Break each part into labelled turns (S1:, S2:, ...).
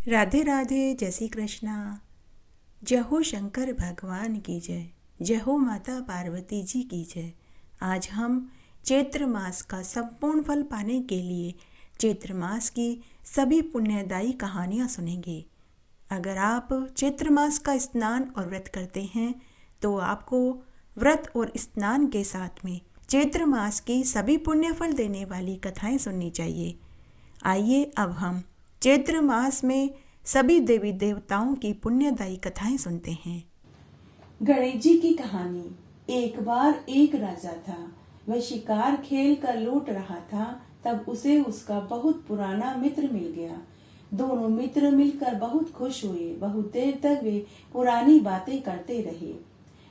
S1: राधे राधे, जय श्री कृष्णा। जय हो शंकर भगवान की जय, जय हो माता पार्वती जी की जय। आज हम चैत्र मास का संपूर्ण फल पाने के लिए चैत्र मास की सभी पुण्यदायी कहानियाँ सुनेंगे। अगर आप चैत्र मास का स्नान और व्रत करते हैं तो आपको व्रत और स्नान के साथ में चैत्र मास की सभी पुण्य फल देने वाली कथाएं सुननी चाहिए। आइए अब हम चैत्र मास में सभी देवी देवताओं की पुण्यदायी कथाएं सुनते हैं।
S2: गणेश जी की कहानी। एक बार एक राजा था। वह शिकार खेल कर लौट रहा था, तब उसे उसका बहुत पुराना मित्र मिल गया। दोनों मित्र मिलकर बहुत खुश हुए। बहुत देर तक वे पुरानी बातें करते रहे।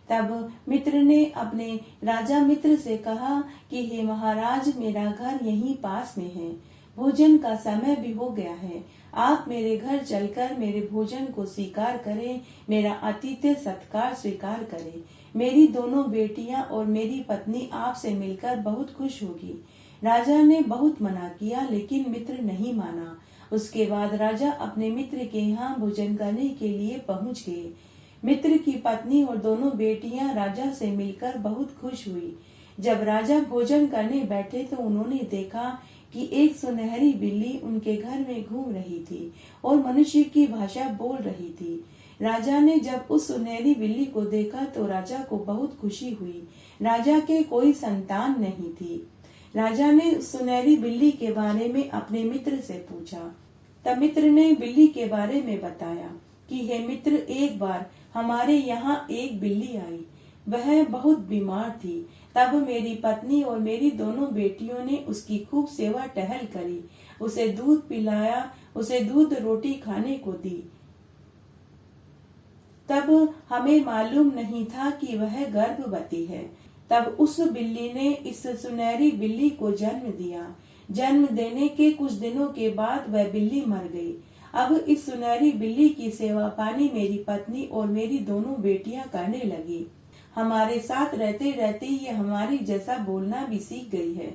S2: तब मित्र ने अपने राजा मित्र से कहा कि हे महाराज, मेरा घर यहीं पास में है। भोजन का समय भी हो गया है। आप मेरे घर चलकर मेरे भोजन को स्वीकार करें, मेरा आतिथ्य सत्कार स्वीकार करें। मेरी दोनों बेटियां और मेरी पत्नी आपसे मिलकर बहुत खुश होगी। राजा ने बहुत मना किया, लेकिन मित्र नहीं माना। उसके बाद राजा अपने मित्र के यहाँ भोजन करने के लिए पहुँच गए। मित्र की पत्नी और दोनों बेटियां राजा से मिलकर बहुत खुश हुई। जब राजा भोजन करने बैठे तो उन्होंने देखा कि एक सुनहरी बिल्ली उनके घर में घूम रही थी और मनुष्य की भाषा बोल रही थी। राजा ने जब उस सुनहरी बिल्ली को देखा तो राजा को बहुत खुशी हुई। राजा के कोई संतान नहीं थी। राजा ने उस सुनहरी बिल्ली के बारे में अपने मित्र से पूछा। तब मित्र ने बिल्ली के बारे में बताया कि हे मित्र, एक बार हमारे यहाँ एक बिल्ली आई। वह बहुत बीमार थी। तब मेरी पत्नी और मेरी दोनों बेटियों ने उसकी खूब सेवा टहल करी, उसे दूध पिलाया, उसे दूध रोटी खाने को दी। तब हमें मालूम नहीं था कि वह गर्भवती है। तब उस बिल्ली ने इस सुनहरी बिल्ली को जन्म दिया। जन्म देने के कुछ दिनों के बाद वह बिल्ली मर गई। अब इस सुनहरी बिल्ली की सेवा पानी मेरी पत्नी और मेरी दोनों बेटियां करने लगी। हमारे साथ रहते रहते ये हमारी जैसा बोलना भी सीख गई है।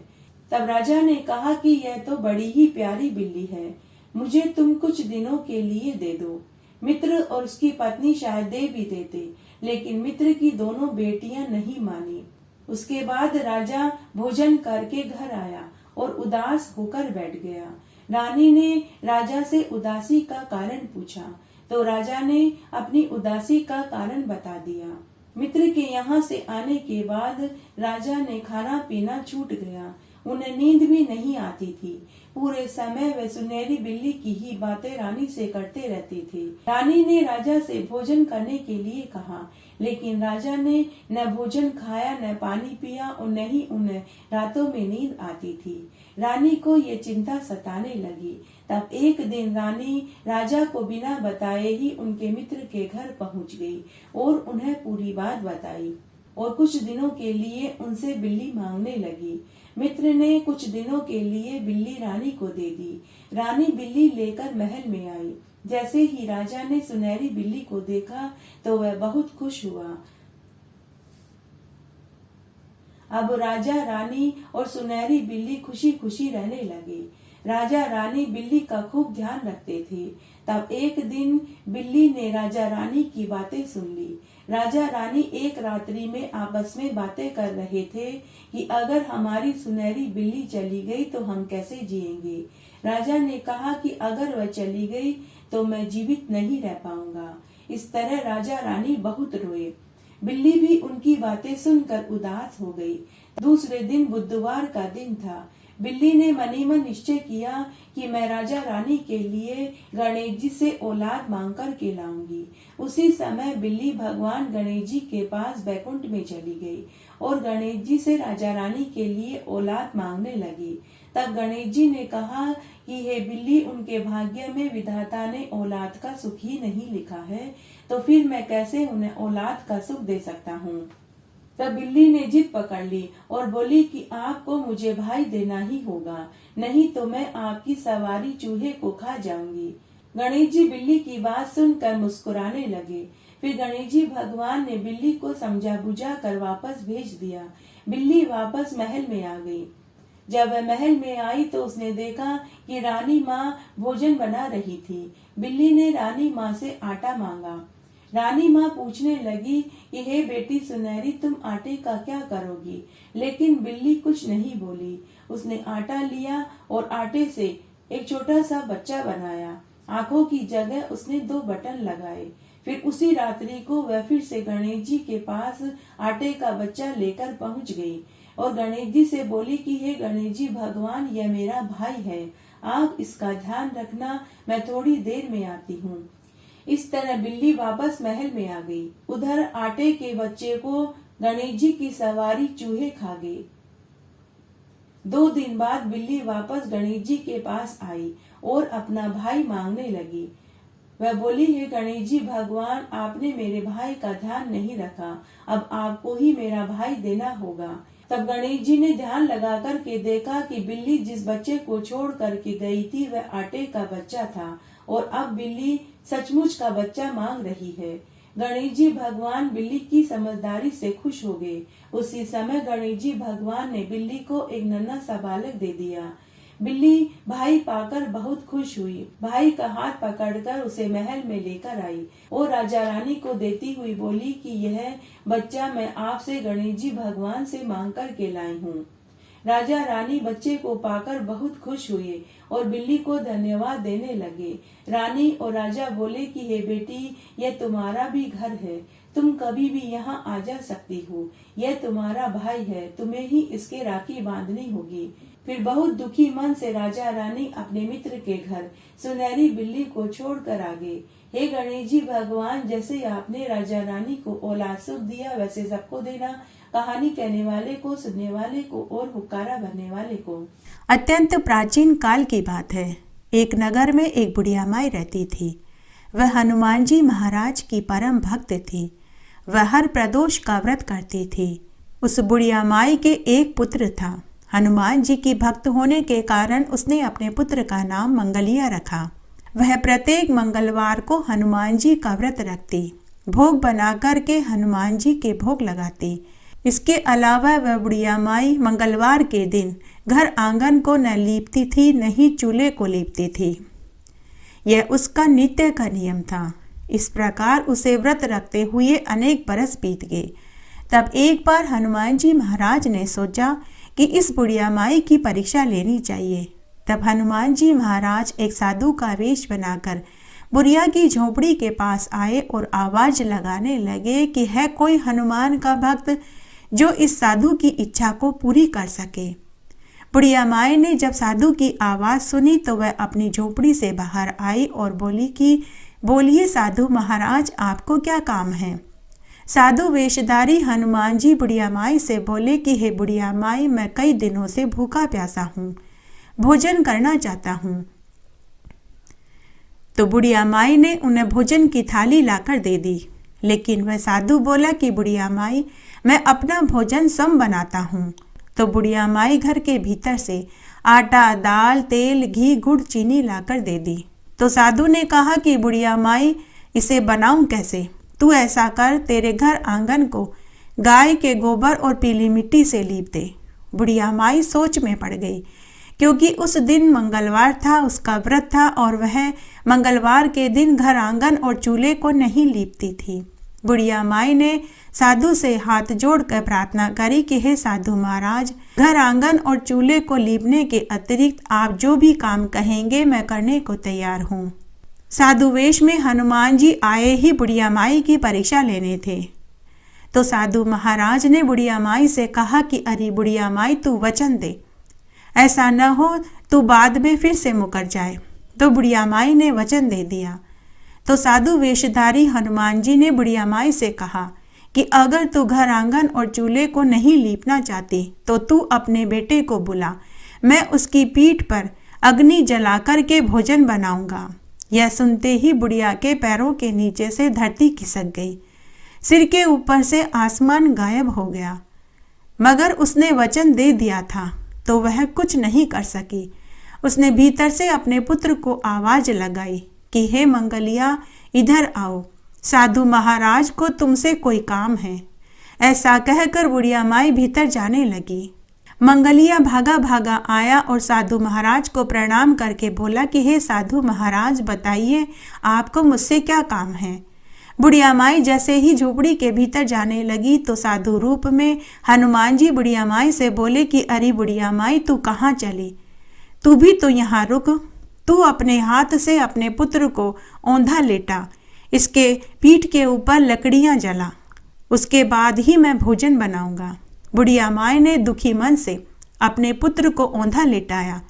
S2: तब राजा ने कहा कि यह तो बड़ी ही प्यारी बिल्ली है, मुझे तुम कुछ दिनों के लिए दे दो। मित्र और उसकी पत्नी शायद दे भी देते, लेकिन मित्र की दोनों बेटियां नहीं मानी। उसके बाद राजा भोजन करके घर आया और उदास होकर बैठ गया। रानी ने राजा से उदासी का कारण पूछा तो राजा ने अपनी उदासी का कारण बता दिया। मित्र के यहाँ से आने के बाद राजा ने खाना पीना छूट गया। उन्हें नींद भी नहीं आती थी। पूरे समय वे सुनहरी बिल्ली की ही बातें रानी से करते रहते थे। रानी ने राजा से भोजन करने के लिए कहा, लेकिन राजा ने न भोजन खाया, न पानी पिया और न ही उन्हें रातों में नींद आती थी। रानी को ये चिंता सताने लगी। तब एक दिन रानी राजा को बिना बताए ही उनके मित्र के घर पहुंच गई और उन्हें पूरी बात बताई और कुछ दिनों के लिए उनसे बिल्ली मांगने लगी। मित्र ने कुछ दिनों के लिए बिल्ली रानी को दे दी। रानी बिल्ली लेकर महल में आई। जैसे ही राजा ने सुनहरी बिल्ली को देखा तो वह बहुत खुश हुआ। अब राजा, रानी और सुनहरी बिल्ली खुशी खुशी रहने लगे। राजा रानी बिल्ली का खूब ध्यान रखते थे। तब एक दिन बिल्ली ने राजा रानी की बातें सुन ली। राजा रानी एक रात्रि में आपस में बातें कर रहे थे कि अगर हमारी सुनहरी बिल्ली चली गई तो हम कैसे जिएंगे। राजा ने कहा कि अगर वह चली गई तो मैं जीवित नहीं रह पाऊंगा। इस तरह राजा रानी बहुत रोए। बिल्ली भी उनकी बातें सुनकर उदास हो गई। दूसरे दिन बुधवार का दिन था। बिल्ली ने मनी मन निश्चय किया कि मैं राजा रानी के लिए गणेश जी से औलाद मांग कर के लाऊंगी। उसी समय बिल्ली भगवान गणेश जी के पास बैकुंठ में चली गई और गणेश जी से राजा रानी के लिए औलाद मांगने लगी। तब गणेश जी ने कहा कि हे बिल्ली, उनके भाग्य में विधाता ने औलाद का सुख ही नहीं लिखा है, तो फिर मैं कैसे उन्हें औलाद का सुख दे सकता हूँ। तब बिल्ली ने जिद पकड़ ली और बोली कि आपको मुझे भाई देना ही होगा, नहीं तो मैं आपकी सवारी चूहे को खा जाऊंगी। गणेश जी बिल्ली की बात सुनकर मुस्कुराने लगे। फिर गणेश जी भगवान ने बिल्ली को समझा बुझा कर वापस भेज दिया। बिल्ली वापस महल में आ गई। जब वह महल में आई तो उसने देखा कि रानी माँ भोजन बना रही थी। बिल्ली ने रानी माँ से आटा मांगा। रानी माँ पूछने लगी कि हे बेटी सुनहरी, तुम आटे का क्या करोगी? लेकिन बिल्ली कुछ नहीं बोली। उसने आटा लिया और आटे से एक छोटा सा बच्चा बनाया। आंखों की जगह उसने 2 बटन लगाए। फिर उसी रात्रि को वह फिर से गणेश जी के पास आटे का बच्चा लेकर पहुंच गई और गणेश जी से बोली कि हे गणेश जी भगवान, यह मेरा भाई है, आप इसका ध्यान रखना, मैं थोड़ी देर में आती हूँ। इस तरह बिल्ली वापस महल में आ गई। उधर आटे के बच्चे को गणेश जी की सवारी चूहे खा गए। 2 दिन बाद बिल्ली वापस गणेश जी के पास आई और अपना भाई मांगने लगी। वह बोली, हे गणेश जी भगवान, आपने मेरे भाई का ध्यान नहीं रखा, अब आपको ही मेरा भाई देना होगा। तब गणेश जी ने ध्यान लगा करके देखा कि बिल्ली जिस बच्चे को छोड़ करके गई थी वह आटे का बच्चा था और अब बिल्ली सचमुच का बच्चा मांग रही है। गणेश जी भगवान बिल्ली की समझदारी से खुश हो गए। उसी समय गणेश जी भगवान ने बिल्ली को एक नन्हा सा बालक दे दिया। बिल्ली भाई पाकर बहुत खुश हुई। भाई का हाथ पकड़कर उसे महल में लेकर आई और राजा रानी को देती हुई बोली कि यह बच्चा मैं आपसे गणेश जी भगवान से मांग कर के लाई हूँ। राजा रानी बच्चे को पाकर बहुत खुश हुए और बिल्ली को धन्यवाद देने लगे। रानी और राजा बोले कि हे बेटी, यह तुम्हारा भी घर है, तुम कभी भी यहाँ आ जा सकती हो। यह तुम्हारा भाई है, तुम्हें ही इसके राखी बांधनी होगी। फिर बहुत दुखी मन से राजा रानी अपने मित्र के घर सुनहरी बिल्ली को छोड़कर आ गए। हे गणेश जी भगवान, जैसे आपने राजा रानी को औलाद सुख दिया वैसे सबको देना। कहानी कहने वाले को, सुनने वाले को और हुक्कारा भरने वाले को।
S1: अत्यंत प्राचीन काल की बात है। एक नगर में एक बुढ़िया माई रहती थी। वह हनुमान जी महाराज की परम भक्त थी। वह हर प्रदोष का व्रत करती थी। उस बुढ़िया माई के एक पुत्र था। हनुमान जी की भक्त होने के कारण उसने अपने पुत्र का नाम मंगलिया रखा। वह प्रत्येक मंगलवार को हनुमान जी का व्रत रखती, भोग बना करके हनुमान जी के भोग लगाती। इसके अलावा वह बुढ़िया माई मंगलवार के दिन घर आंगन को न लीपती थी, न ही चूल्हे को लीपती थी। यह उसका नित्य का नियम था। इस प्रकार उसे व्रत रखते हुए अनेक बरस बीत गए। तब एक बार हनुमान जी महाराज ने सोचा कि इस बुढ़िया माई की परीक्षा लेनी चाहिए। तब हनुमान जी महाराज एक साधु का वेश बनाकर बुढ़िया की झोपड़ी के पास आए और आवाज लगाने लगे कि है कोई हनुमान का भक्त जो इस साधु की इच्छा को पूरी कर सके। बुढ़िया माई ने जब साधु की आवाज सुनी तो वह अपनी झोपड़ी से बाहर आई और बोली कि बोलिए साधु महाराज, आपको क्या काम है? साधु वेशधारी हनुमान जी बुढ़िया माई से बोले कि हे बुढ़िया माई, मैं कई दिनों से भूखा प्यासा हूँ, भोजन करना चाहता हूँ। तो बुढ़िया माई ने उन्हें भोजन की थाली लाकर दे दी। लेकिन वह साधु बोला कि बुढ़िया माई, मैं अपना भोजन स्वयं बनाता हूँ। तो बुढ़िया माई घर के भीतर से आटा, दाल, तेल, घी, गुड़, चीनी लाकर दे दी। तो साधु ने कहा कि बुढ़िया माई, इसे बनाऊं कैसे? तू ऐसा कर, तेरे घर आंगन को गाय के गोबर और पीली मिट्टी से लीप दे। बुढ़िया माई सोच में पड़ गई, क्योंकि उस दिन मंगलवार था, उसका व्रत था और वह मंगलवार के दिन घर आंगन और चूल्हे को नहीं लीपती थी। बुढ़िया माई ने साधु से हाथ जोड़कर प्रार्थना करी कि हे साधु महाराज, घर आंगन और चूल्हे को लीपने के अतिरिक्त आप जो भी काम कहेंगे मैं करने को तैयार हूँ। साधु वेश में हनुमान जी आए ही बुढ़िया माई की परीक्षा लेने थे। तो साधु महाराज ने बुढ़िया माई से कहा कि अरे बुढ़िया माई, तू वचन दे, ऐसा न हो तू बाद में फिर से मुकर जाए। तो बुढ़िया माई ने वचन दे दिया। तो साधु वेशधारी हनुमान जी ने बुढ़िया माई से कहा कि अगर तू घर आंगन और चूल्हे को नहीं लीपना चाहती तो तू अपने बेटे को बुला, मैं उसकी पीठ पर अग्नि जला कर के भोजन बनाऊंगा। यह सुनते ही बुढ़िया के पैरों के नीचे से धरती खिसक गई, सिर के ऊपर से आसमान गायब हो गया। मगर उसने वचन दे दिया था तो वह कुछ नहीं कर सकी। उसने भीतर से अपने पुत्र को आवाज लगाई कि हे मंगलिया, इधर आओ, साधु महाराज को तुमसे कोई काम है। ऐसा कहकर बुढ़िया माई भीतर जाने लगी। मंगलिया भागा भागा आया और साधु महाराज को प्रणाम करके बोला कि हे साधु महाराज, बताइए आपको मुझसे क्या काम है। बुढ़िया माई जैसे ही झोपड़ी के भीतर जाने लगी तो साधु रूप में हनुमान जी बुढ़िया माई से बोले कि अरे बुढ़िया माई, तू कहाँ चली? तू भी तो यहाँ रुक। तू अपने हाथ से अपने पुत्र को औंधा लेटा, इसके पीठ के ऊपर लकड़ियाँ जला, उसके बाद ही मैं भोजन बनाऊंगा। बुढ़िया माई ने दुखी मन से अपने पुत्र को औंधा लेटाया,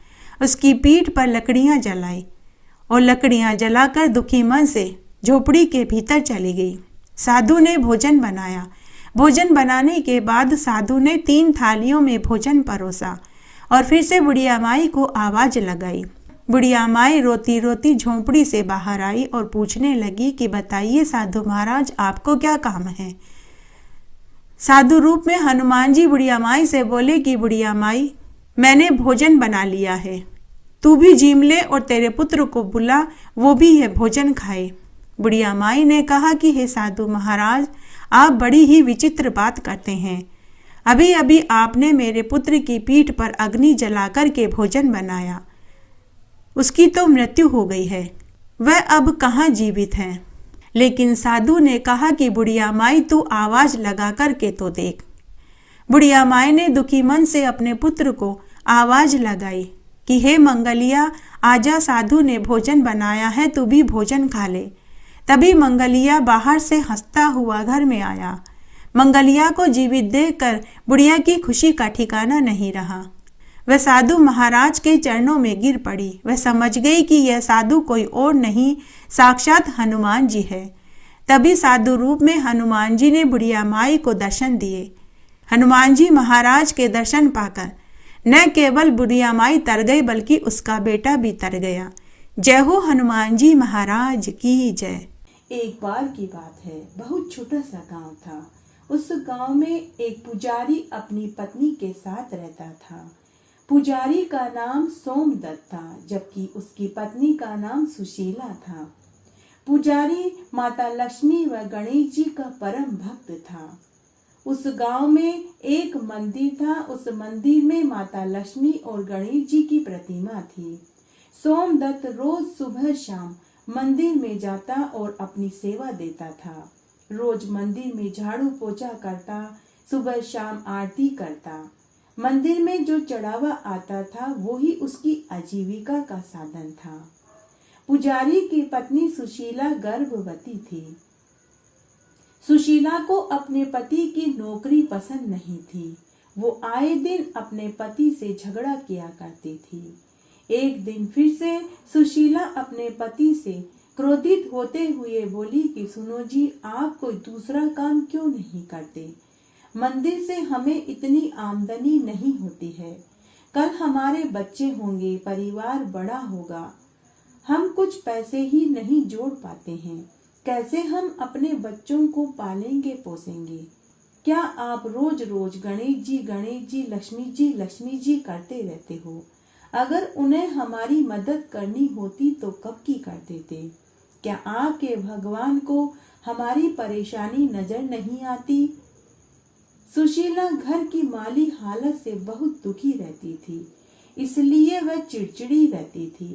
S1: उसकी पीठ पर लकड़ियाँ जलाई और लकड़ियाँ जलाकर दुखी मन से झोपड़ी के भीतर चली गई। साधु ने भोजन बनाया। भोजन बनाने के बाद साधु ने 3 थालियों में भोजन परोसा और फिर से बुढ़िया माई को आवाज लगाई। बुढ़िया माई रोती रोती झोंपड़ी से बाहर आई और पूछने लगी कि बताइए साधु महाराज, आपको क्या काम है। साधु रूप में हनुमान जी बुढ़िया माई से बोले कि बुढ़िया माई, मैंने भोजन बना लिया है, तू भी जीम ले और तेरे पुत्र को बुला, वो भी यह भोजन खाए। बुढ़िया माई ने कहा कि हे साधु महाराज, आप बड़ी ही विचित्र बात करते हैं। अभी अभी आपने मेरे पुत्र की पीठ पर अग्नि जलाकर के भोजन बनाया, उसकी तो मृत्यु हो गई है, वह अब कहाँ जीवित है। लेकिन साधु ने कहा कि बुढ़िया माई, तू आवाज लगा कर के तो देख। बुढ़िया माई ने दुखी मन से अपने पुत्र को आवाज लगाई कि हे मंगलिया, आजा, साधु ने भोजन बनाया है, तू भी भोजन खा ले। तभी मंगलिया बाहर से हंसता हुआ घर में आया। मंगलिया को जीवित देखकर बुढ़िया की खुशी का ठिकाना नहीं रहा। वह साधु महाराज के चरणों में गिर पड़ी। वह समझ गई कि यह साधु कोई और नहीं, साक्षात हनुमान जी है। तभी साधु रूप में हनुमान जी ने बुढ़िया माई को दर्शन दिए। हनुमान जी महाराज के दर्शन पाकर न केवल बुढ़िया माई तर गई बल्कि उसका बेटा भी तर गया। जय हो हनुमान जी महाराज की जय।
S2: एक बार की बात है, बहुत छोटा सा गांव था। उस गांव में एक पुजारी अपनी पत्नी के साथ रहता था। पुजारी का नाम सोमदत्त था, जबकि उसकी पत्नी का नाम सुशीला था। पुजारी माता लक्ष्मी व गणेश जी का परम भक्त था। उस गांव में एक मंदिर था। उस मंदिर में माता लक्ष्मी और गणेश जी की प्रतिमा थी। सोमदत्त रोज सुबह शाम मंदिर में जाता और अपनी सेवा देता था। रोज मंदिर में झाड़ू पोछा करता, सुबह शाम आरती करता। मंदिर में जो चढ़ावा आता था वही उसकी आजीविका का साधन था। पुजारी की पत्नी सुशीला गर्भवती थी। सुशीला को अपने पति की नौकरी पसंद नहीं थी। वो आए दिन अपने पति से झगड़ा किया करती थी। एक दिन फिर से सुशीला अपने पति से क्रोधित होते हुए बोली कि सुनो जी, आप कोई दूसरा काम क्यों नहीं करते? मंदिर से हमें इतनी आमदनी नहीं होती है। कल हमारे बच्चे होंगे, परिवार बड़ा होगा, हम कुछ पैसे ही नहीं जोड़ पाते हैं। कैसे हम अपने बच्चों को पालेंगे पोसेंगे? क्या आप रोज रोज गणेश जी, लक्ष्मी जी करते रहते हो? अगर उन्हें हमारी मदद करनी होती तो कब की कर देते। क्या आपके भगवान को हमारी परेशानी नजर नहीं आती? सुशीला घर की माली हालत से बहुत दुखी रहती थी, इसलिए वह चिड़चिड़ी रहती थी।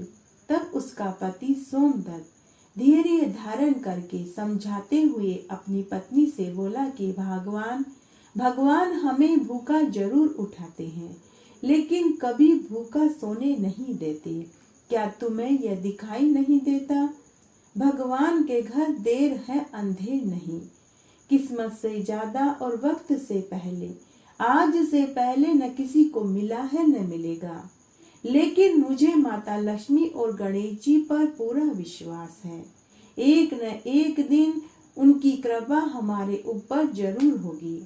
S2: तब उसका पति सोमदत्त धैर्य धारण करके समझाते हुए अपनी पत्नी से बोला कि भगवान हमें भूखा जरूर उठाते हैं, लेकिन कभी भूखा सोने नहीं देते। क्या तुम्हें यह दिखाई नहीं देता? भगवान के घर देर है अंधेर नहीं। किस्मत से ज्यादा और वक्त से पहले, आज से पहले न किसी को मिला है न मिलेगा। लेकिन मुझे माता लक्ष्मी और गणेश जी पर पूरा विश्वास है। एक न एक दिन उनकी कृपा हमारे ऊपर जरूर होगी।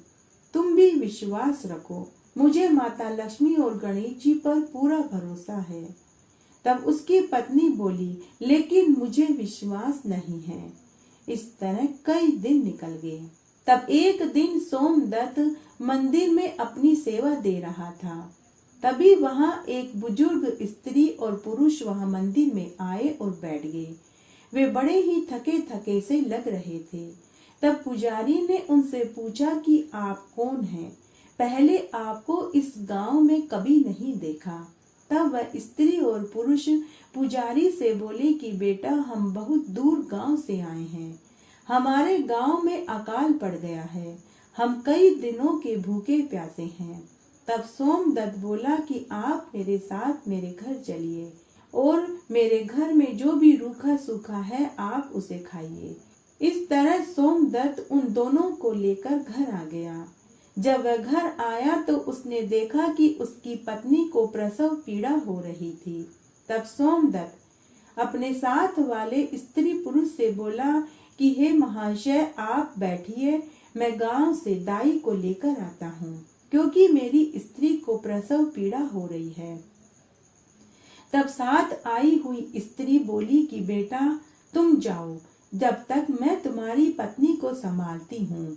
S2: तुम भी विश्वास रखो। मुझे माता लक्ष्मी और गणेश जी पर पूरा भरोसा है। तब उसकी पत्नी बोली, लेकिन मुझे विश्वास नहीं है। इस तरह कई दिन निकल गए। तब एक दिन सोमदत्त मंदिर में अपनी सेवा दे रहा था। तभी वहां एक बुजुर्ग स्त्री और पुरुष वहां मंदिर में आए और बैठ गए। वे बड़े ही थके थके से लग रहे थे। तब पुजारी ने उनसे पूछा कि आप कौन हैं? पहले आपको इस गांव में कभी नहीं देखा। तब वह स्त्री और पुरुष पुजारी से बोले कि बेटा, हम बहुत दूर गांव से आए हैं, हमारे गांव में अकाल पड़ गया है, हम कई दिनों के भूखे प्यासे हैं। तब सोमदत्त बोला कि आप मेरे साथ मेरे घर चलिए और मेरे घर में जो भी रूखा सूखा है आप उसे खाइए। इस तरह सोमदत्त उन दोनों को लेकर घर आ गया। जब वह घर आया तो उसने देखा कि उसकी पत्नी को प्रसव पीड़ा हो रही थी। तब सोमदत्त अपने साथ वाले स्त्री पुरुष से बोला कि हे महाशय, आप बैठिए, मैं गांव से दाई को लेकर आता हूँ, क्योंकि मेरी स्त्री को प्रसव पीड़ा हो रही है। तब साथ आई हुई स्त्री बोली कि बेटा, तुम जाओ, जब तक मैं तुम्हारी पत्नी को संभालती हूँ।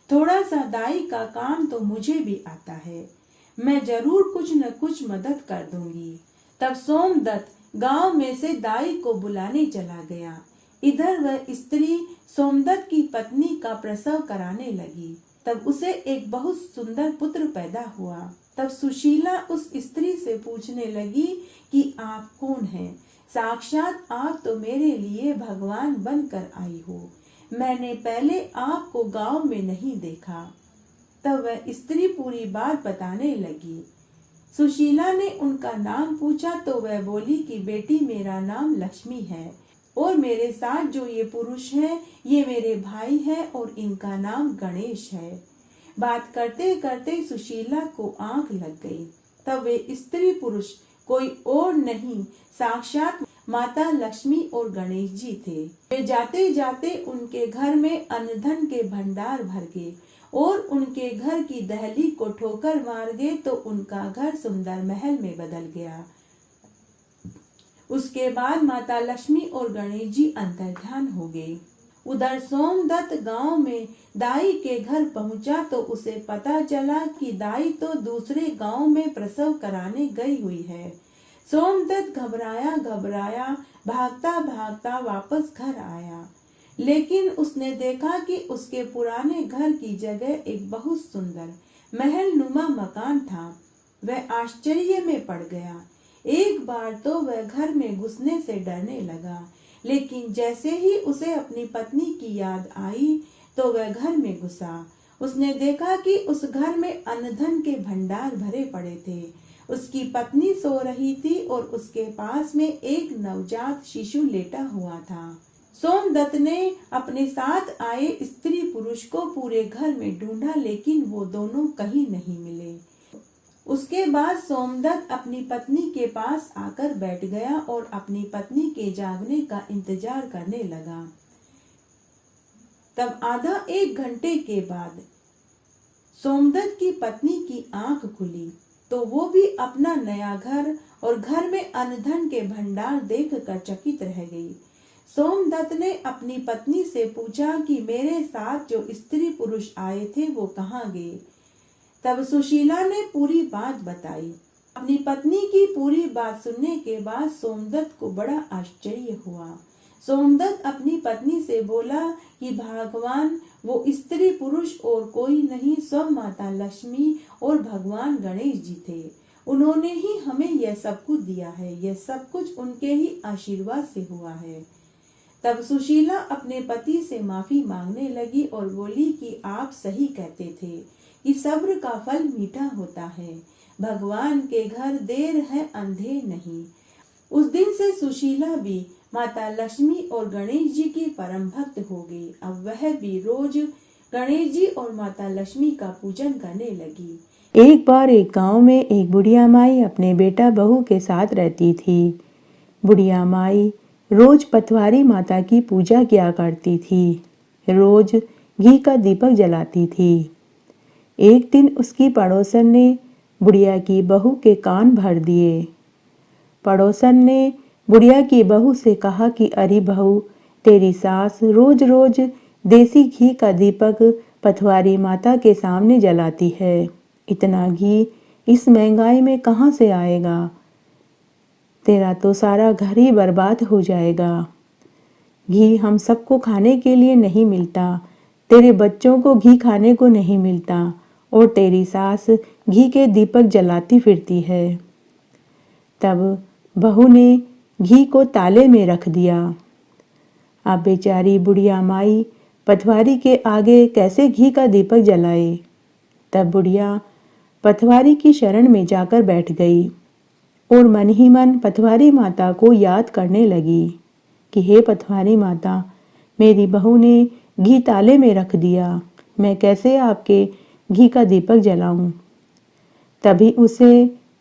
S2: थोड़ा सा दाई का काम तो मुझे भी आता है, मैं जरूर कुछ न कुछ मदद कर दूंगी। तब सोमदत्त गांव में से दाई को बुलाने चला गया। इधर वह स्त्री सोमदत्त की पत्नी का प्रसव कराने लगी। तब उसे एक बहुत सुंदर पुत्र पैदा हुआ। तब सुशीला उस स्त्री से पूछने लगी कि आप कौन हैं? साक्षात आप तो मेरे लिए भगवान बनकर आई हो, मैंने पहले आपको गांव में नहीं देखा। तब वह स्त्री पूरी बात बताने लगी। सुशीला ने उनका नाम पूछा तो वह बोली कि बेटी, मेरा नाम लक्ष्मी है और मेरे साथ जो ये पुरुष हैं ये मेरे भाई हैं और इनका नाम गणेश है। बात करते करते सुशीला को आंख लग गई। तब वे स्त्री पुरुष कोई और नहीं, साक्षात माता लक्ष्मी और गणेश जी थे। वे जाते जाते उनके घर में अन्न धन के भंडार भर गए और उनके घर की दहली को ठोकर मार गए तो उनका घर सुंदर महल में बदल गया। उसके बाद माता लक्ष्मी और गणेश जी अंतर्ध्यान हो गए। उधर सोमदत्त गांव में दाई के घर पहुंचा तो उसे पता चला कि दाई तो दूसरे गांव में प्रसव कराने गई हुई है। सोमदत्त घबराया भागता भागता वापस घर आया, लेकिन उसने देखा कि उसके पुराने घर की जगह एक बहुत सुंदर महल नुमा मकान था। वह आश्चर्य में पड़ गया। एक बार तो वह घर में घुसने से डरने लगा, लेकिन जैसे ही उसे अपनी पत्नी की याद आई तो वह घर में घुसा। उसने देखा कि उस घर में अन्न धन के भंडार भरे पड़े थे। उसकी पत्नी सो रही थी और उसके पास में एक नवजात शिशु लेटा हुआ था। सोमदत्त ने अपने साथ आए स्त्री पुरुष को पूरे घर में ढूंढा, लेकिन वो दोनों कहीं नहीं मिले। उसके बाद सोमदत्त अपनी पत्नी के पास आकर बैठ गया और अपनी पत्नी के जागने का इंतजार करने लगा। तब आधा एक घंटे के बाद सोमदत्त की पत्नी की आंख खुली तो वो भी अपना नया घर और घर में अन्न धन के भंडार देखकर चकित रह गई। सोमदत्त ने अपनी पत्नी से पूछा कि मेरे साथ जो स्त्री पुरुष आए थे वो कहाँ गए? तब सुशीला ने पूरी बात बताई। अपनी पत्नी की पूरी बात सुनने के बाद सोमदत्त को बड़ा आश्चर्य हुआ। सोमदत्त अपनी पत्नी से बोला कि भगवान वो स्त्री पुरुष और कोई नहीं, स्वयं माता लक्ष्मी और भगवान गणेश जी थे। उन्होंने ही हमें यह सब कुछ दिया है, यह सब कुछ उनके ही आशीर्वाद से हुआ है। तब सुशीला अपने पति से माफी मांगने लगी और बोली कि आप सही कहते थे कि सब्र का फल मीठा होता है, भगवान के घर देर है अंधेर नहीं। उस दिन से सुशीला भी माता लक्ष्मी और गणेश जी की परम भक्त हो गई। अब वह भी रोज गणेश जी और माता लक्ष्मी का पूजन करने लगी।
S1: एक बार एक गांव में एक बुढ़िया माई अपने बेटा बहू के साथ रहती थी। बुढ़िया माई रोज पटवारी माता की पूजा किया करती थी, रोज घी का दीपक जलाती थी। एक दिन उसकी पड़ोसन ने बुढ़िया की बहू के कान भर दिए। पड़ोसन ने बुढ़िया की बहू से कहा कि अरे बहू, तेरी सास रोज रोज देसी घी का दीपक पटवारी माता के सामने जलाती है, इतना घी इस महंगाई में कहाँ से आएगा? तेरा तो सारा घर ही बर्बाद हो जाएगा। घी हम सबको खाने के लिए नहीं मिलता, तेरे बच्चों को घी खाने को नहीं मिलता और तेरी सास घी के दीपक जलाती फिरती है। तब बहू ने घी को ताले में रख दिया। अब बेचारी बुढ़िया माई पटवारी के आगे कैसे घी का दीपक जलाए। तब बुढ़िया पटवारी की शरण में जाकर बैठ गई और मन ही मन पटवारी माता को याद करने लगी कि हे पटवारी माता, मेरी बहू ने घी ताले में रख दिया, मैं कैसे आपके घी का दीपक जलाऊं। तभी उसे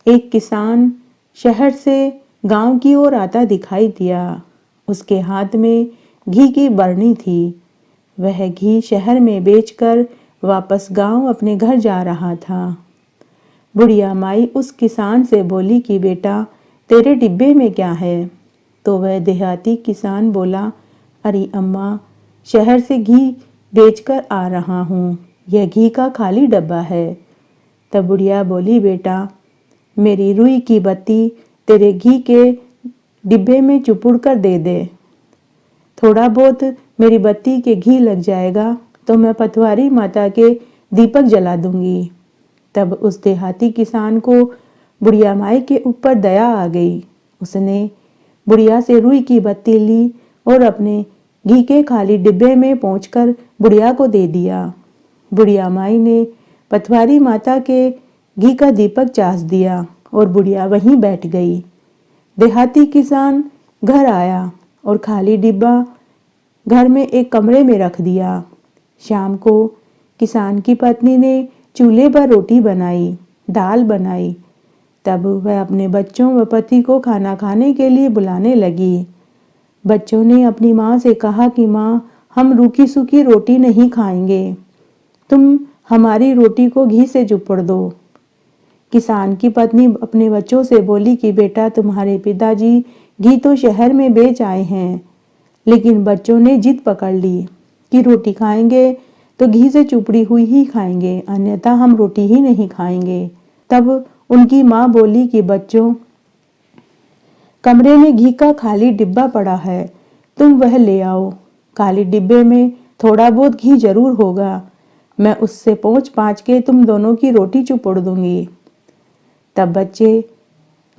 S1: एक किसान शहर से गांव की ओर आता दिखाई दिया। उसके हाथ में घी की बरनी थी। वह घी शहर में बेचकर वापस गांव अपने घर जा रहा था। बुढ़िया माई उस किसान से बोली कि बेटा, तेरे डिब्बे में क्या है? तो वह देहाती किसान बोला, अरे अम्मा, शहर से घी बेचकर आ रहा हूँ, यह घी का खाली डब्बा है। तब बुढ़िया बोली, बेटा, मेरी रुई की बत्ती तेरे घी के डिब्बे में चुपुड़ कर दे दे। थोड़ा बहुत मेरी बत्ती के घी लग जाएगा तो मैं पटवारी माता के दीपक जला दूंगी। तब उस देहाती किसान को बुढ़िया माई के ऊपर दया आ गई। उसने बुढ़िया से रुई की बत्ती ली और अपने घी के खाली डिब्बे में पहुंचकर बुढ़िया को दे दिया। बुढ़िया माई ने पटवारी माता के घी का दीपक चास दिया और बुढ़िया वहीं बैठ गई। देहाती किसान घर आया और खाली डिब्बा घर में एक कमरे में रख दिया। शाम को किसान की पत्नी ने चूल्हे पर रोटी बनाई, दाल बनाई। तब वह अपने बच्चों व पति को खाना खाने के लिए बुलाने लगी। बच्चों ने अपनी माँ से कहा कि माँ, हम रूखी सूखी रोटी नहीं खाएंगे, तुम हमारी रोटी को घी से चुपड़ दो। किसान की पत्नी अपने बच्चों से बोली कि बेटा, तुम्हारे पिताजी घी तो शहर में बेच आए हैं। लेकिन बच्चों ने जिद पकड़ ली कि रोटी खाएंगे तो घी से चुपड़ी हुई ही खाएंगे, अन्यथा हम रोटी ही नहीं खाएंगे। तब उनकी माँ बोली कि बच्चों, कमरे में घी का खाली डिब्बा पड़ा है, तुम वह ले आओ। खाली डिब्बे में थोड़ा बहुत घी जरूर होगा, मैं उससे पाँच के तुम दोनों की रोटी चुपड़ दूंगी। तब बच्चे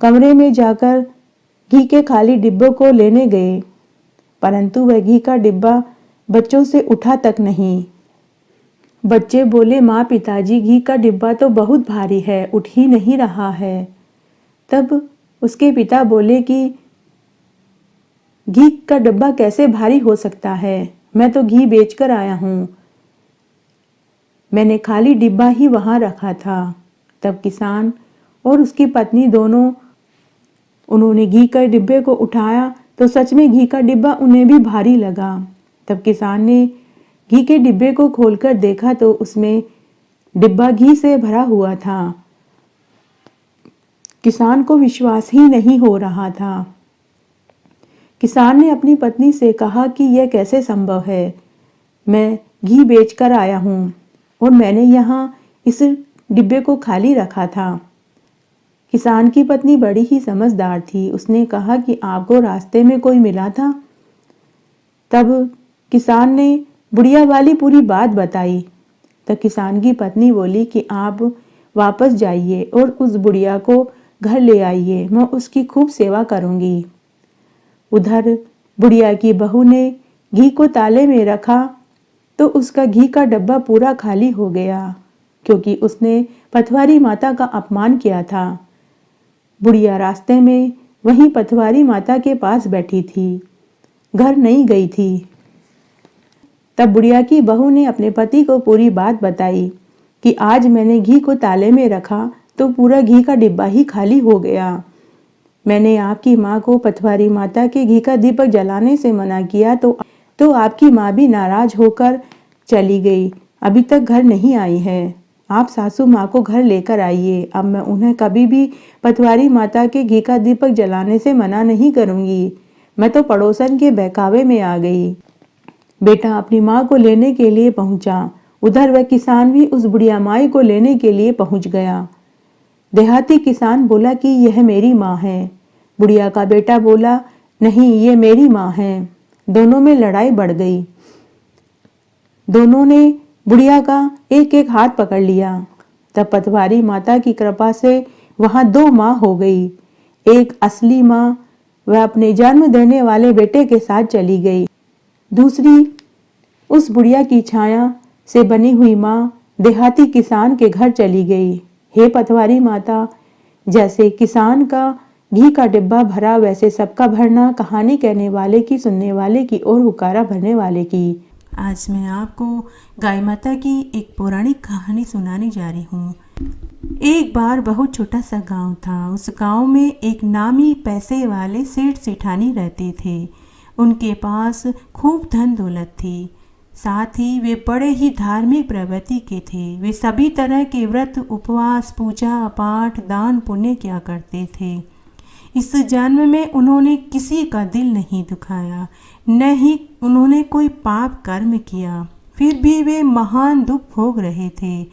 S1: कमरे में जाकर घी के खाली डिब्बों को लेने गए, परंतु वह घी का डिब्बा बच्चों से उठा तक नहीं। बच्चे बोले, माँ, पिताजी, घी का डिब्बा तो बहुत भारी है, उठ ही नहीं रहा है। तब उसके पिता बोले कि घी का डिब्बा कैसे भारी हो सकता है, मैं तो घी बेचकर आया हूँ, मैंने खाली डिब्बा ही वहां रखा था। तब किसान और उसकी पत्नी दोनों, उन्होंने घी के डिब्बे को उठाया तो सच में घी का डिब्बा उन्हें भी भारी लगा। तब किसान ने घी के डिब्बे को खोलकर देखा तो उसमें डिब्बा घी से भरा हुआ था। किसान को विश्वास ही नहीं हो रहा था। किसान ने अपनी पत्नी से कहा कि यह कैसे संभव है, मैं घी बेचकर आया हूँ और मैंने यहाँ इस डिब्बे को खाली रखा था। किसान की पत्नी बड़ी ही समझदार थी। उसने कहा कि आपको रास्ते में कोई मिला था? तब किसान ने बुढ़िया वाली पूरी बात बताई। तब किसान की पत्नी बोली कि आप वापस जाइए और उस बुढ़िया को घर ले आइए, मैं उसकी खूब सेवा करूंगी। उधर बुढ़िया की बहू ने घी को ताले में रखा तो उसका घी का डब्बा पूरा खाली हो गया, क्योंकि उसने पटवारी माता का अपमान किया था। बुढ़िया रास्ते में वहीं पटवारी माता के पास बैठी थी, घर नहीं गई थी। तब बुढ़िया की बहू ने अपने पति को पूरी बात बताई कि आज मैंने घी को ताले में रखा तो पूरा घी का डिब्बा ही खाली हो गया। मैंने आपकी माँ को पटवारी माता के घी का दीपक जलाने से मना किया तो आपकी माँ भी नाराज होकर चली गई, अभी तक घर नहीं आई है। आप सासू माँ को घर लेकर आइए, अब मैं उन्हें कभी भी पटवारी माता के घी का दीपक जलाने से मना नहीं करूँगी। मैं तो पड़ोसन के बहकावे में आ गई। बेटा अपनी माँ को लेने के लिए पहुंचा। उधर वह किसान भी उस बुढ़िया माई को लेने के लिए पहुंच गया। देहाती किसान बोला कि यह मेरी माँ है। बुढ़िया का बेटा बोला, नहीं, ये मेरी माँ है। दोनों में लड़ाई बढ़ गई। दोनों ने बुढ़िया का एक एक हाथ पकड़ लिया।
S2: तब पटवारी माता की कृपा से वहां 2 माँ हो गई। एक असली माँ, वह अपने जन्म देने वाले बेटे के साथ चली गई। दूसरी उस बुढ़िया की छाया से बनी हुई माँ देहाती किसान के घर चली गई। हे पटवारी माता, जैसे किसान का घी का डिब्बा भरा वैसे सबका भरना, कहानी कहने वाले की, सुनने वाले की और हुकारा भरने वाले की।
S1: आज मैं आपको गाय माता की एक पौराणिक कहानी सुनाने जा रही हूँ। एक बार बहुत छोटा सा गांव था। उस गांव में एक नामी पैसे वाले सेठ सेठानी रहते थे। उनके पास खूब धन दौलत थी। साथ ही वे बड़े ही धार्मिक प्रवृत्ति के थे। वे सभी तरह के व्रत, उपवास, पूजा पाठ, दान पुण्य किया करते थे। इस जन्म में उन्होंने किसी का दिल नहीं दुखाया, न ही उन्होंने कोई पाप कर्म किया। फिर भी वे महान दुख भोग रहे थे।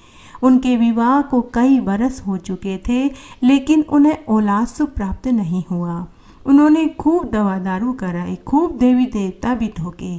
S1: उनके विवाह को कई बरस हो चुके थे, लेकिन उन्हें औलाद सुख प्राप्त नहीं हुआ। उन्होंने खूब दवा दारू कराई, खूब देवी देवता भी ठोके,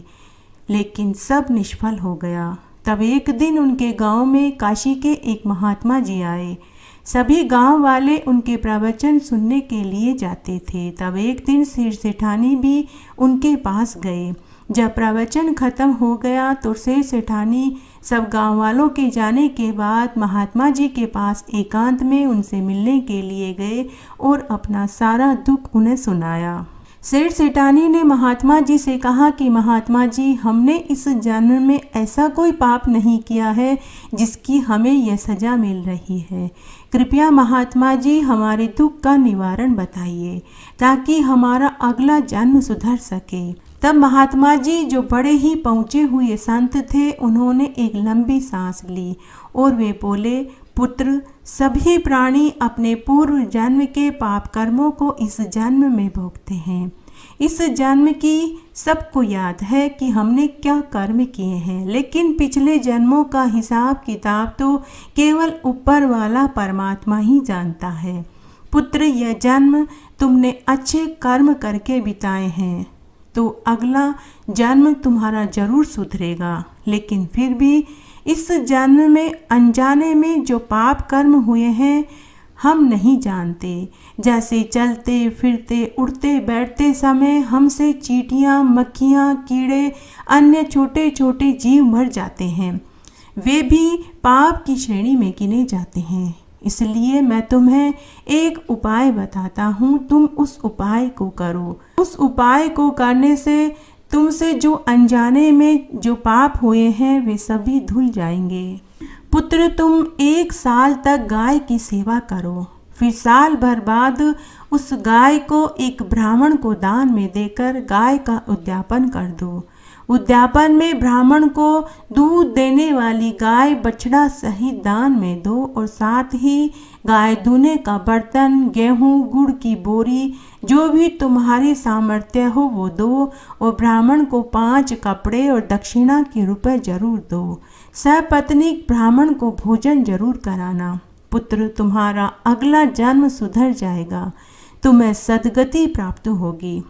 S1: लेकिन सब निष्फल हो गया। तब एक दिन उनके गांव में काशी के एक महात्मा जी आए। सभी गांव वाले उनके प्रवचन सुनने के लिए जाते थे। तब एक दिन सेठ सेठानी भी उनके पास गए। जब प्रवचन खत्म हो गया तो सेठ सेठानी सब गांव वालों के जाने के बाद महात्मा जी के पास एकांत में उनसे मिलने के लिए गए और अपना सारा दुख उन्हें सुनाया। सेठ सेठानी ने महात्मा जी से कहा कि महात्मा जी, हमने इस जन्म में ऐसा कोई पाप नहीं किया है जिसकी हमें यह सजा मिल रही है। कृपया महात्मा जी हमारे दुख का निवारण बताइए ताकि हमारा अगला जन्म सुधर सके। तब महात्मा जी, जो बड़े ही पहुँचे हुए संत थे, उन्होंने एक लंबी सांस ली और वे बोले, पुत्र, सभी प्राणी अपने पूर्व जन्म के पाप कर्मों को इस जन्म में भोगते हैं। इस जन्म की सबको याद है कि हमने क्या कर्म किए हैं, लेकिन पिछले जन्मों का हिसाब किताब तो केवल ऊपर वाला परमात्मा ही जानता है। पुत्र, यह जन्म तुमने अच्छे कर्म करके बिताए हैं तो अगला जन्म तुम्हारा जरूर सुधरेगा, लेकिन फिर भी इस जन्म में अनजाने में जो पाप कर्म हुए हैं हम नहीं जानते। जैसे चलते फिरते उठते बैठते समय हमसे चींटियाँ, मक्खियाँ, कीड़े, अन्य छोटे छोटे जीव मर जाते हैं, वे भी पाप की श्रेणी में गिने जाते हैं। इसलिए मैं तुम्हें एक उपाय बताता हूँ, तुम उस उपाय को करो। उस उपाय को करने से तुमसे जो अनजाने में जो पाप हुए हैं वे सभी धुल जाएंगे। पुत्र, तुम 1 साल तक गाय की सेवा करो, फिर साल भर बाद उस गाय को एक ब्राह्मण को दान में देकर गाय का उद्यापन कर दो। उद्यापन में ब्राह्मण को दूध देने वाली गाय बछड़ा सहित दान में दो और साथ ही गाय दूने का बर्तन, गेहूं, गुड़ की बोरी, जो भी तुम्हारी सामर्थ्य हो वो दो और ब्राह्मण को 5 कपड़े और दक्षिणा के रुपए जरूर दो। सपत्नीक ब्राह्मण को भोजन जरूर कराना। पुत्र, तुम्हारा अगला जन्म सुधर जाएगा, तुम्हें सद्गति प्राप्त होगी।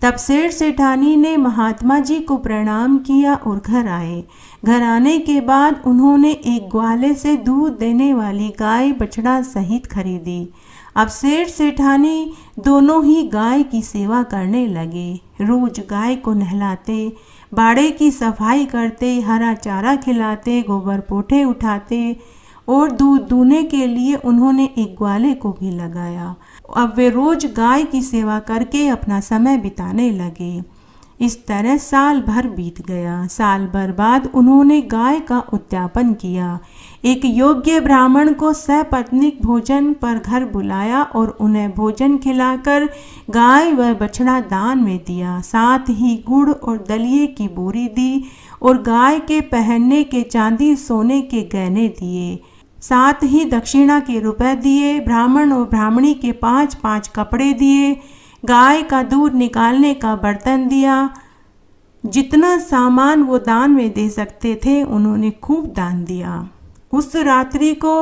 S1: तब सेठ सेठानी ने महात्मा जी को प्रणाम किया और घर आए। घर आने के बाद उन्होंने एक ग्वाले से दूध देने वाली गाय बछड़ा सहित खरीदी। अब सेठ सेठानी दोनों ही गाय की सेवा करने लगे। रोज गाय को नहलाते, बाड़े की सफाई करते, हरा चारा खिलाते, गोबर पोठे उठाते और दूध दूने के लिए उन्होंने एक ग्वाले को भी लगाया। अब वे रोज गाय की सेवा करके अपना समय बिताने लगे। इस तरह साल भर बीत गया। साल भर बाद उन्होंने गाय का उद्यापन किया। एक योग्य ब्राह्मण को सपत्नीक भोजन पर घर बुलाया और उन्हें भोजन खिलाकर गाय व बछड़ा दान में दिया। साथ ही गुड़ और दलिए की बोरी दी और गाय के पहनने के चांदी सोने के गहने दिए। साथ ही दक्षिणा के रुपए दिए। ब्राह्मण और ब्राह्मणी के 5-5 कपड़े दिए। गाय का दूध निकालने का बर्तन दिया। जितना सामान वो दान में दे सकते थे उन्होंने खूब दान दिया। उस रात्रि को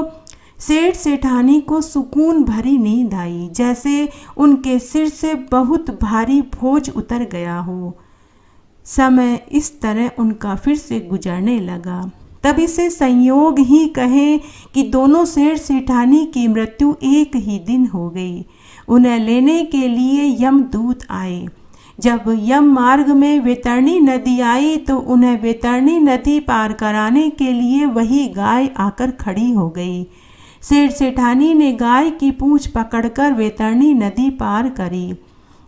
S1: सेठ सेठानी को सुकून भरी नींद आई, जैसे उनके सिर से बहुत भारी बोझ उतर गया हो। समय इस तरह उनका फिर से गुजरने लगा। तब इसे संयोग ही कहें कि दोनों सेठ सेठानी की मृत्यु एक ही दिन हो गई। उन्हें लेने के लिए यमदूत आए। जब यम मार्ग में वैतरणी नदी आई तो उन्हें वैतरणी नदी पार कराने के लिए वही गाय आकर खड़ी हो गई। सेठ सेठानी ने गाय की पूंछ पकड़कर वैतरणी नदी पार करी।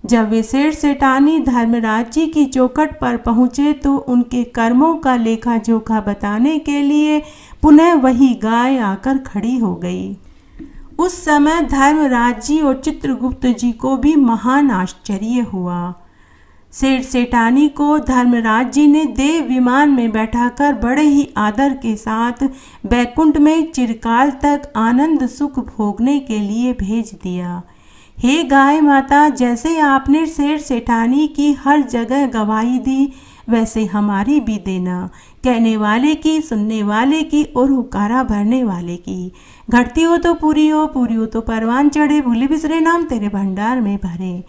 S1: जब वे सेठ सेठानी धर्मराज जी की चौखट पर पहुँचे तो उनके कर्मों का लेखा जोखा बताने के लिए पुनः वही गाय आकर खड़ी हो गई। उस समय धर्मराज जी और चित्रगुप्त जी को भी महान आश्चर्य हुआ। सेठ सेठानी को धर्मराज जी ने देव विमान में बैठाकर बड़े ही आदर के साथ बैकुंठ में चिरकाल तक आनंद सुख भोगने के लिए भेज दिया। हे गाय माता, जैसे आपने सेठ सेठानी की हर जगह गवाही दी वैसे हमारी भी देना, कहने वाले की, सुनने वाले की और हुकारा भरने वाले की। घटती हो तो पूरी हो तो परवान चढ़े, भूले बिसरे नाम तेरे भंडार में भरे।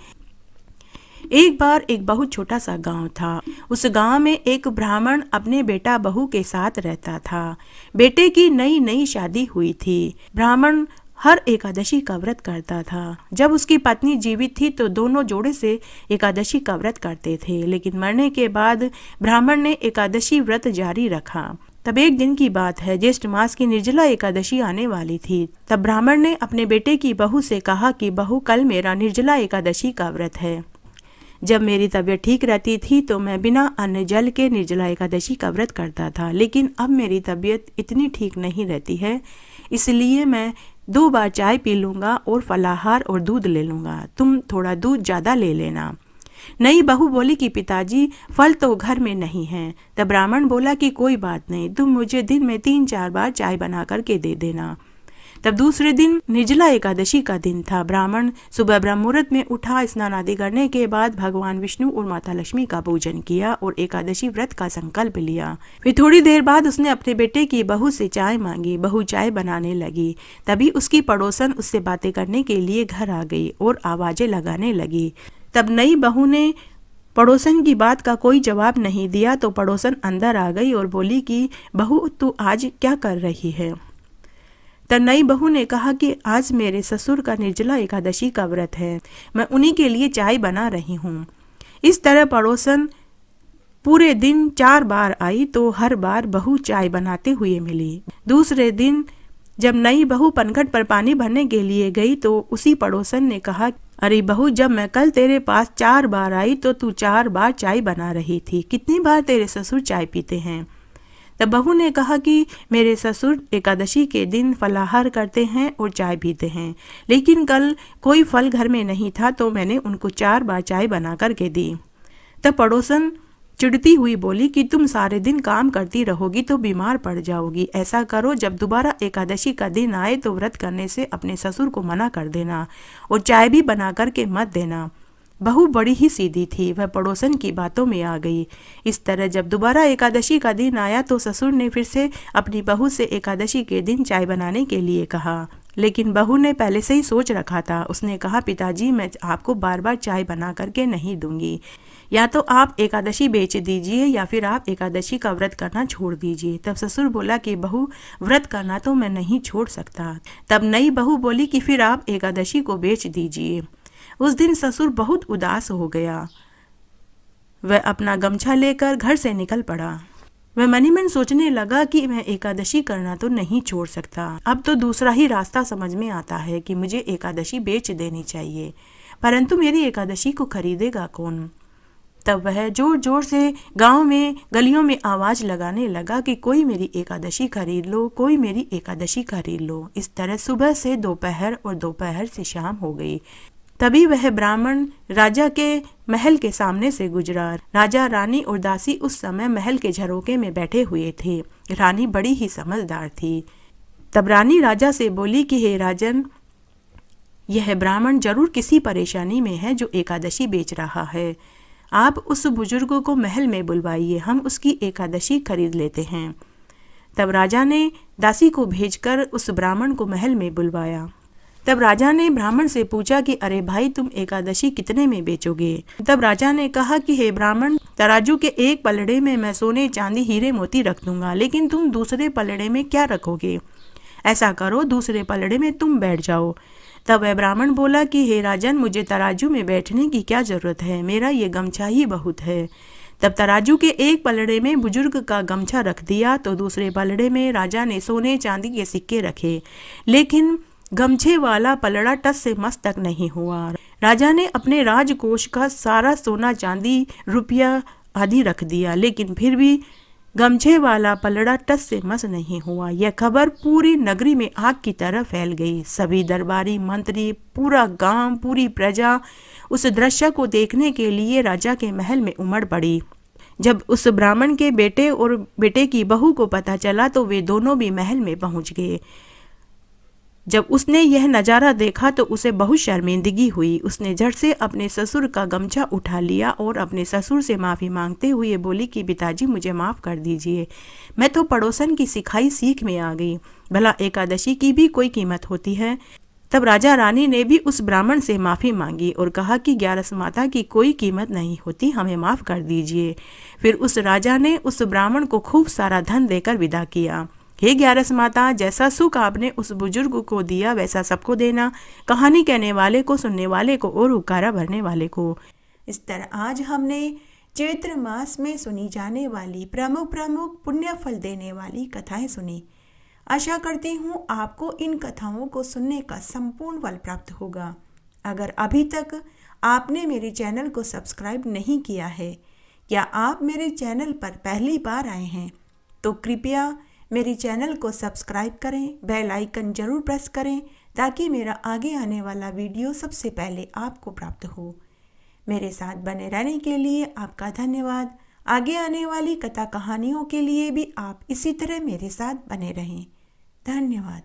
S1: एक बार एक बहुत छोटा सा गांव था। उस गांव में एक ब्राह्मण अपने बेटा बहू के साथ रहता था। बेटे की नई नई शादी हुई थी। ब्राह्मण हर एकादशी का व्रत करता था। जब उसकी पत्नी जीवित थी तो दोनों जोड़े से एकादशी का व्रत करते थे, लेकिन मरने के बाद ब्राह्मण ने एकादशी व्रत जारी रखा। तब एक दिन की बात है, ज्येष्ठ मास की निर्जला एकादशी आने वाली थी। तब ब्राह्मण ने अपने बेटे की बहू से कहा कि बहू, कल मेरा निर्जला एकादशी का व्रत है। जब मेरी तबीयत ठीक रहती थी तो मैं बिना अन्न जल के निर्जला एकादशी का व्रत करता था, लेकिन अब मेरी तबीयत इतनी ठीक नहीं रहती है, इसलिए मैं 2 बार चाय पी लूँगा और फलाहार और दूध ले लूँगा। तुम थोड़ा दूध ज़्यादा ले लेना। नई बहू बोली कि पिताजी, फल तो घर में नहीं है। तब ब्राह्मण बोला कि कोई बात नहीं, तुम मुझे दिन में 3-4 बार चाय बना करके दे देना। तब दूसरे दिन निर्जला एकादशी का दिन था। ब्राह्मण सुबह ब्रह्म मुहूर्त में उठा, स्नान आदि करने के बाद भगवान विष्णु और माता लक्ष्मी का पूजन किया और एकादशी व्रत का संकल्प लिया। फिर थोड़ी देर बाद उसने अपने बेटे की बहू से चाय मांगी। बहू चाय बनाने लगी। तभी उसकी पड़ोसन उससे बातें करने के लिए घर आ गई और आवाजें लगाने लगी। तब नई बहू ने पड़ोसन की बात का कोई जवाब नहीं दिया तो पड़ोसन अंदर आ गई और बोली कि बहू, तू आज क्या कर रही है? तब नई बहू ने कहा कि आज मेरे ससुर का निर्जला एकादशी का व्रत है, मैं उन्हीं के लिए चाय बना रही हूँ। इस तरह पड़ोसन पूरे दिन 4 बार आई तो हर बार बहू चाय बनाते हुए मिली। दूसरे दिन जब नई बहू पनघट पर पानी भरने के लिए गई तो उसी पड़ोसन ने कहा, अरे बहू, जब मैं कल तेरे पास 4 बार आई तो तू 4 बार चाय बना रही थी, कितनी बार तेरे ससुर चाय पीते हैं? तब बहू ने कहा कि मेरे ससुर एकादशी के दिन फलाहार करते हैं और चाय पीते हैं, लेकिन कल कोई फल घर में नहीं था तो मैंने उनको 4 बार चाय बना करके दी। तब पड़ोसन चिढ़ती हुई बोली कि तुम सारे दिन काम करती रहोगी तो बीमार पड़ जाओगी। ऐसा करो, जब दोबारा एकादशी का दिन आए तो व्रत करने से अपने ससुर को मना कर देना और चाय भी बना करके मत देना। बहू बड़ी ही सीधी थी, वह पड़ोसन की बातों में आ गई। इस तरह जब दोबारा एकादशी का दिन आया तो ससुर ने फिर से अपनी बहू से एकादशी के दिन चाय बनाने के लिए कहा, लेकिन बहू ने पहले से ही सोच रखा था। उसने कहा, पिताजी, मैं आपको बार बार चाय बना करके नहीं दूंगी, या तो आप एकादशी बेच दीजिए या फिर आप एकादशी का व्रत करना छोड़ दीजिए। तब ससुर बोला कि बहू, व्रत करना तो मैं नहीं छोड़ सकता। तब नई बहू बोली कि फिर आप एकादशी को बेच दीजिए। उस दिन ससुर बहुत उदास हो गया। वह अपना गमछा लेकर घर से निकल पड़ा। वह मनी मन सोचने लगा कि मैं एकादशी करना तो नहीं छोड़ सकता, अब तो दूसरा ही रास्ता समझ में आता है कि मुझे एकादशी बेच देनी चाहिए, परंतु मेरी एकादशी को खरीदेगा कौन? तब वह जोर जोर से गांव में गलियों में आवाज लगाने लगा कि कोई मेरी एकादशी खरीद लो, कोई मेरी एकादशी खरीद लो। इस तरह सुबह से दोपहर और दोपहर से शाम हो गई। तभी वह ब्राह्मण राजा के महल के सामने से गुजरा। राजा, रानी और दासी उस समय महल के झरोके में बैठे हुए थे। रानी बड़ी ही समझदार थी। तब रानी राजा से बोली कि हे राजन, यह ब्राह्मण जरूर किसी परेशानी में है जो एकादशी बेच रहा है। आप उस बुजुर्ग को महल में बुलवाइए, हम उसकी एकादशी खरीद लेते हैं। तब राजा ने दासी को भेजकर उस ब्राह्मण को महल में बुलवाया। तब राजा ने ब्राह्मण से पूछा कि अरे भाई, तुम एकादशी कितने में बेचोगे? तब राजा ने कहा कि हे ब्राह्मण, तराजू के एक पलड़े में मैं सोने चांदी हीरे मोती रख दूंगा, लेकिन तुम दूसरे पलड़े में क्या रखोगे? ऐसा करो, दूसरे पलड़े में तुम बैठ जाओ। तब वह ब्राह्मण बोला कि हे राजन, मुझे तराजू में बैठने की क्या जरूरत है, मेरा ये गमछा ही बहुत है। तब तराजू के एक पलड़े में बुजुर्ग का गमछा रख दिया तो दूसरे पलड़े में राजा ने सोने चांदी के सिक्के रखे, लेकिन गमछे वाला पलड़ा टस से मस तक नहीं हुआ। राजा ने अपने राजकोष का सारा सोना चांदी रुपया आदि रख दिया, लेकिन फिर भी गमछे वाला पलड़ा टस से मस नहीं हुआ। यह खबर पूरी नगरी में आग की तरह फैल गई। सभी दरबारी, मंत्री, पूरा गांव, पूरी प्रजा उस दृश्य को देखने के लिए राजा के महल में उमड़ पड़ी। जब उस ब्राह्मण के बेटे और बेटे की बहू को पता चला तो वे दोनों भी महल में पहुंच गए। जब उसने यह नज़ारा देखा तो उसे बहुत शर्मिंदगी हुई। उसने झट से अपने ससुर का गमछा उठा लिया और अपने ससुर से माफ़ी मांगते हुए बोली कि पिताजी मुझे माफ़ कर दीजिए, मैं तो पड़ोसन की सिखाई सीख में आ गई, भला एकादशी की भी कोई कीमत होती है। तब राजा रानी ने भी उस ब्राह्मण से माफ़ी मांगी और कहा कि ग्यारस माता की कोई कीमत नहीं होती, हमें माफ़ कर दीजिए। फिर उस राजा ने उस ब्राह्मण को खूब सारा धन देकर विदा किया। हे ग्यारस माता, जैसा सुख आपने उस बुजुर्ग को दिया वैसा सबको देना, कहानी कहने वाले को, सुनने वाले को और हुक्कारा भरने वाले को।
S2: इस तरह आज हमने चैत्र मास में सुनी जाने वाली प्रमुख पुण्य फल देने वाली कथाएं सुनी। आशा करती हूँ आपको इन कथाओं को सुनने का संपूर्ण फल प्राप्त होगा। अगर अभी तक आपने मेरे चैनल को सब्सक्राइब नहीं किया है या आप मेरे चैनल पर पहली बार आए हैं तो कृपया मेरे चैनल को सब्सक्राइब करें, बेल आइकन जरूर प्रेस करें ताकि मेरा आगे आने वाला वीडियो सबसे पहले आपको प्राप्त हो। मेरे साथ बने रहने के लिए आपका धन्यवाद। आगे आने वाली कथा कहानियों के लिए भी आप इसी तरह मेरे साथ बने रहें। धन्यवाद।